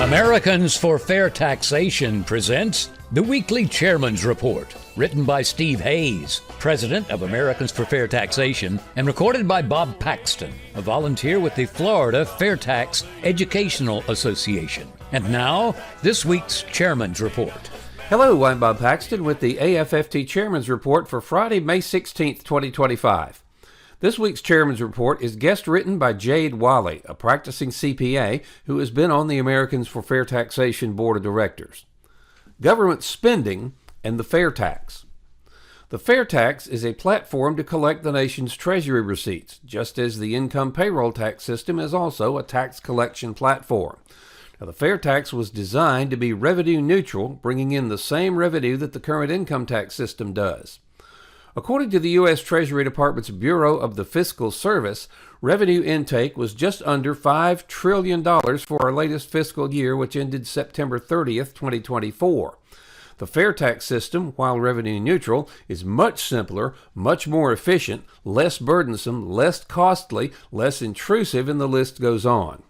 Americans for Fair Taxation presents the Weekly Chairman's Report, written by Steve Hayes, president of Americans for Fair Taxation, and recorded by Bob Paxton, a volunteer with the Florida FAIRtax Educational Association. And now, this week's Chairman's Report. Hello, I'm Bob Paxton with the AFFT Chairman's Report for Friday, May 16th, 2025. This week's Chairman's Report is guest written by Jade Walle, a practicing CPA who has been on the Americans for Fair Taxation Board of Directors. Government spending and the FAIRtax. The FAIRtax is a platform to collect the nation's treasury receipts, just as the income payroll tax system is also a tax collection platform. Now, the FAIRtax was designed to be revenue neutral, bringing in the same revenue that the current income tax system does. According to the U.S. Treasury Department's Bureau of the Fiscal Service, revenue intake was just under $5 trillion for our latest fiscal year, which ended September 30th, 2024. The FAIRtax system, while revenue neutral, is much simpler, much more efficient, less burdensome, less costly, less intrusive, and the list goes on.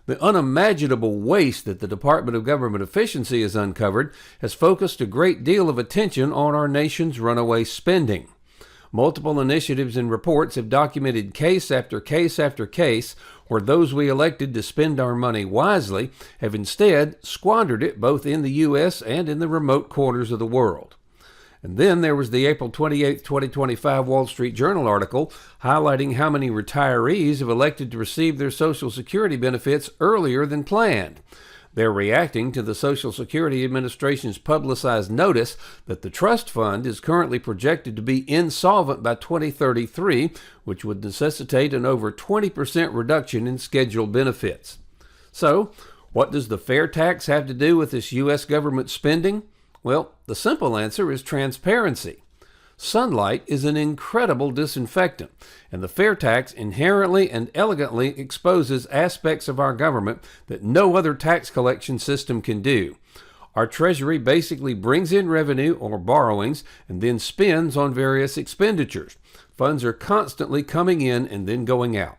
The unimaginable waste that the Department of Government Efficiency has uncovered has focused a great deal of attention on our nation's runaway spending. Multiple initiatives and reports have documented case after case after case where those we elected to spend our money wisely have instead squandered it both in the U.S. and in the remote corners of the world. And then there was the April 28, 2025 Wall Street Journal article highlighting how many retirees have elected to receive their Social Security benefits earlier than planned. They're reacting to the Social Security Administration's publicized notice that the trust fund is currently projected to be insolvent by 2033, which would necessitate an over 20% reduction in scheduled benefits. So, what does the FAIRtax have to do with this U.S. government spending? Well, the simple answer is transparency. Sunlight is an incredible disinfectant, and the FAIRtax inherently and elegantly exposes aspects of our government that no other tax collection system can do. Our Treasury basically brings in revenue or borrowings and then spends on various expenditures. Funds are constantly coming in and then going out.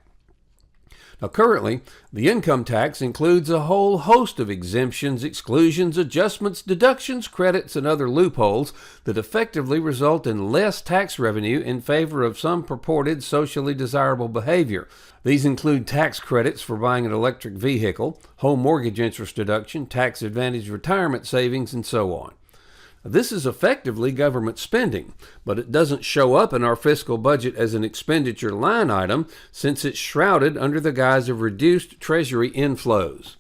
Now, currently, the income tax includes a whole host of exemptions, exclusions, adjustments, deductions, credits, and other loopholes that effectively result in less tax revenue in favor of some purported socially desirable behavior. These include tax credits for buying an electric vehicle, home mortgage interest deduction, tax advantage retirement savings, and so on. This is effectively government spending, but it doesn't show up in our fiscal budget as an expenditure line item since it's shrouded under the guise of reduced Treasury inflows.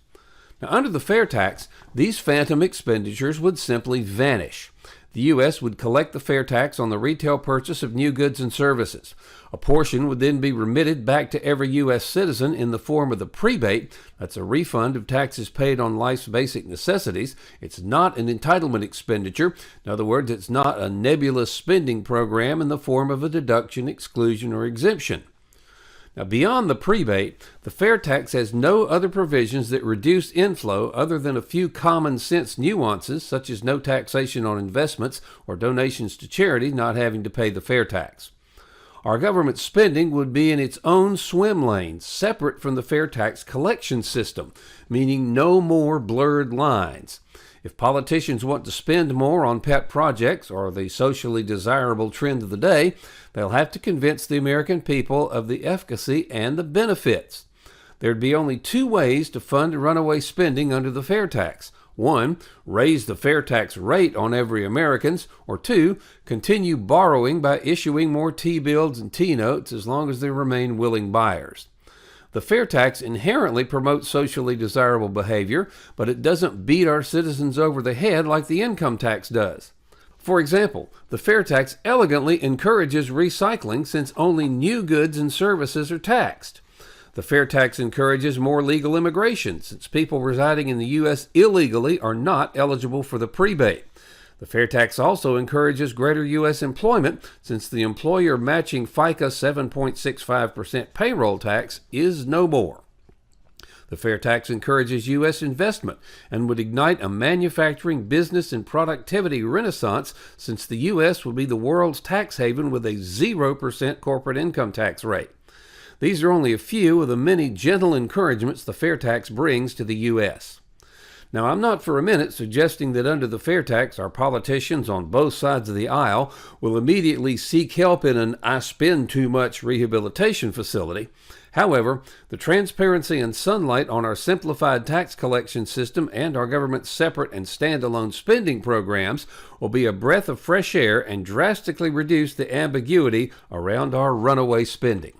Now, under the FAIRtax, these phantom expenditures would simply vanish. The U.S. would collect the FAIRtax on the retail purchase of new goods and services. A portion would then be remitted back to every U.S. citizen in the form of the prebate. That's a refund of taxes paid on life's basic necessities. It's not an entitlement expenditure. In other words, it's not a nebulous spending program in the form of a deduction, exclusion, or exemption. Now, beyond the prebate, the FAIRtax has no other provisions that reduce inflow other than a few common sense nuances, such as no taxation on investments or donations to charity not having to pay the FAIRtax. Our government spending would be in its own swim lane, separate from the FAIRtax collection system, meaning no more blurred lines. If politicians want to spend more on pet projects or the socially desirable trend of the day, they'll have to convince the American people of the efficacy and the benefits. There'd be only two ways to fund runaway spending under the FAIRtax. One, raise the FAIRtax rate on every American's, or two, continue borrowing by issuing more T-bills and T-notes as long as there remain willing buyers. The FAIRtax inherently promotes socially desirable behavior, but it doesn't beat our citizens over the head like the income tax does. For example, the FAIRtax elegantly encourages recycling since only new goods and services are taxed. The FAIRtax encourages more legal immigration since people residing in the U.S. illegally are not eligible for the prebate. The FAIRtax also encourages greater U.S. employment since the employer matching FICA 7.65% payroll tax is no more. The FAIRtax encourages U.S. investment and would ignite a manufacturing, business, and productivity renaissance since the U.S. will be the world's tax haven with a 0% corporate income tax rate. These are only a few of the many gentle encouragements the FAIRtax brings to the U.S. Now, I'm not for a minute suggesting that under the fair tax, our politicians on both sides of the aisle will immediately seek help in an I spend too much rehabilitation facility. However, the transparency and sunlight on our simplified tax collection system and our government's separate and standalone spending programs will be a breath of fresh air and drastically reduce the ambiguity around our runaway spending.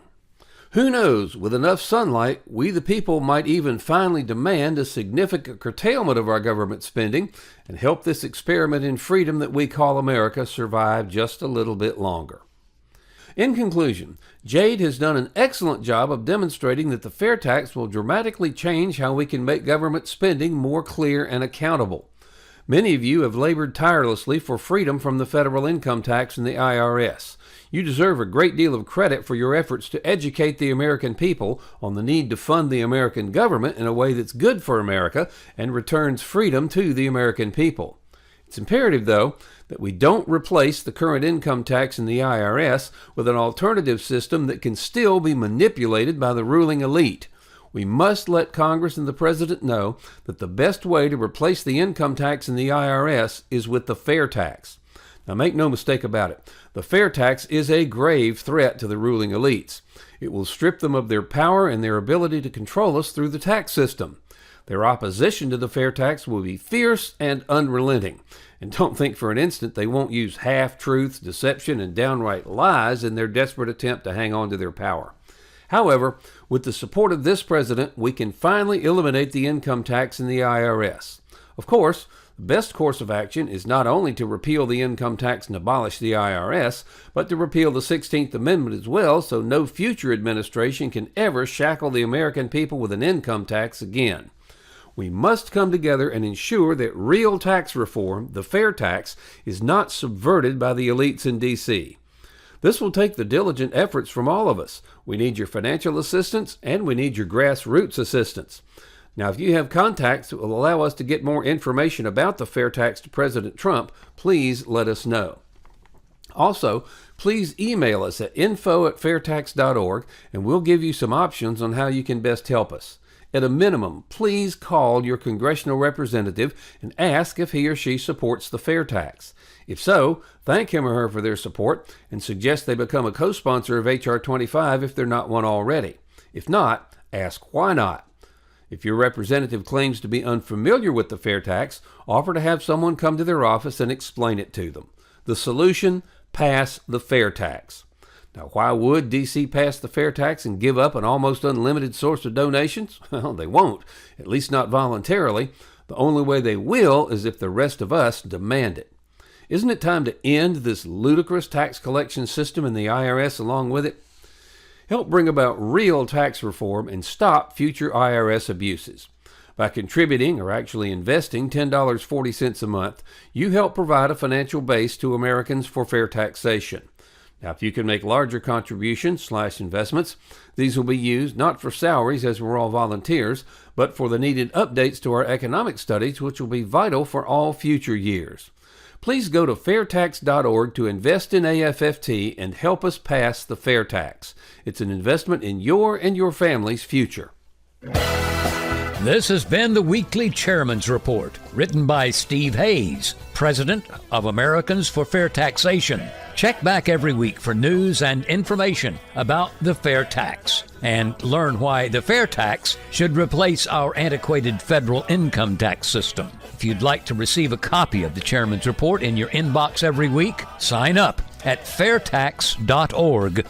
Who knows, with enough sunlight, we the people might even finally demand a significant curtailment of our government spending and help this experiment in freedom that we call America survive just a little bit longer. In conclusion, Jade has done an excellent job of demonstrating that the fair tax will dramatically change how we can make government spending more clear and accountable. Many of you have labored tirelessly for freedom from the federal income tax and the IRS. You deserve a great deal of credit for your efforts to educate the American people on the need to fund the American government in a way that's good for America and returns freedom to the American people. It's imperative, though, that we don't replace the current income tax and the IRS with an alternative system that can still be manipulated by the ruling elite. We must let Congress and the President know that the best way to replace the income tax and the IRS is with the fair tax. Now, make no mistake about it, the fair tax is a grave threat to the ruling elites. It will strip them of their power and their ability to control us through the tax system. Their opposition to the fair tax will be fierce and unrelenting. And don't think for an instant they won't use half-truths, deception, and downright lies in their desperate attempt to hang on to their power. However, with the support of this president, we can finally eliminate the income tax and the IRS. Of course, the best course of action is not only to repeal the income tax and abolish the IRS, but to repeal the 16th Amendment as well, so no future administration can ever shackle the American people with an income tax again. We must come together and ensure that real tax reform, the fair tax, is not subverted by the elites in D.C. This will take the diligent efforts from all of us. We need your financial assistance, and we need your grassroots assistance. Now, if you have contacts that will allow us to get more information about the fair tax to President Trump, please let us know. Also, please email us at info@fairtax.org, and we'll give you some options on how you can best help us. At a minimum, please call your congressional representative and ask if he or she supports the fair tax. If so, thank him or her for their support and suggest they become a co-sponsor of H.R. 25 if they're not one already. If not, ask why not. If your representative claims to be unfamiliar with the fair tax, offer to have someone come to their office and explain it to them. The solution: pass the fair tax. Now, why would D.C. pass the fair tax and give up an almost unlimited source of donations? Well, they won't, at least not voluntarily. The only way they will is if the rest of us demand it. Isn't it time to end this ludicrous tax collection system and the IRS along with it? Help bring about real tax reform and stop future IRS abuses. By contributing, or actually investing, $10.40 a month, you help provide a financial base to Americans for fair taxation. Now, if you can make larger contributions/investments, these will be used not for salaries, as we're all volunteers, but for the needed updates to our economic studies, which will be vital for all future years. Please go to fairtax.org to invest in AFFT and help us pass the fair tax. It's an investment in your and your family's future. This has been the Weekly Chairman's Report, written by Steve Hayes, President of Americans for Fair Taxation. Check back every week for news and information about the fair tax, and learn why the fair tax should replace our antiquated federal income tax system. If you'd like to receive a copy of the Chairman's Report in your inbox every week, sign up at fairtax.org.